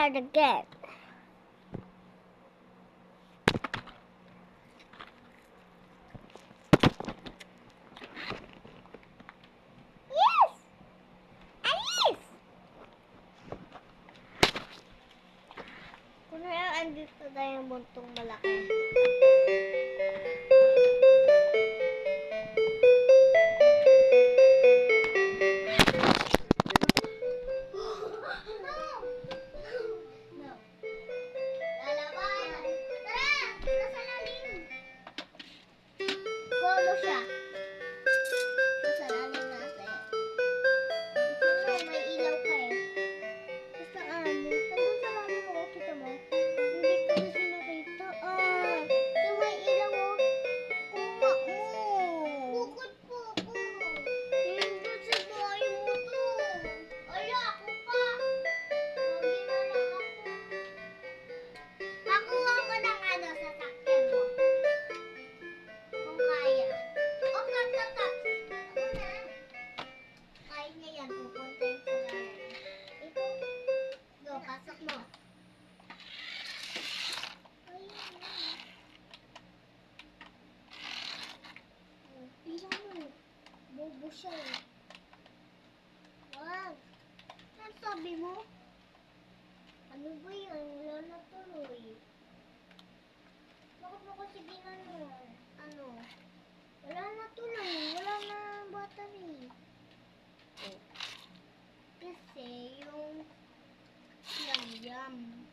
start again. Yes! Alis! Kung andito na yung buntong malaki. Bobo siya eh. Wag. Ano sabi mo? Ano ba yan? Wala na tuloy. Bakit mo kasi ginanon? Ano? Wala na tuloy. Wala na battery. Oh. Kasi yung yum-yum.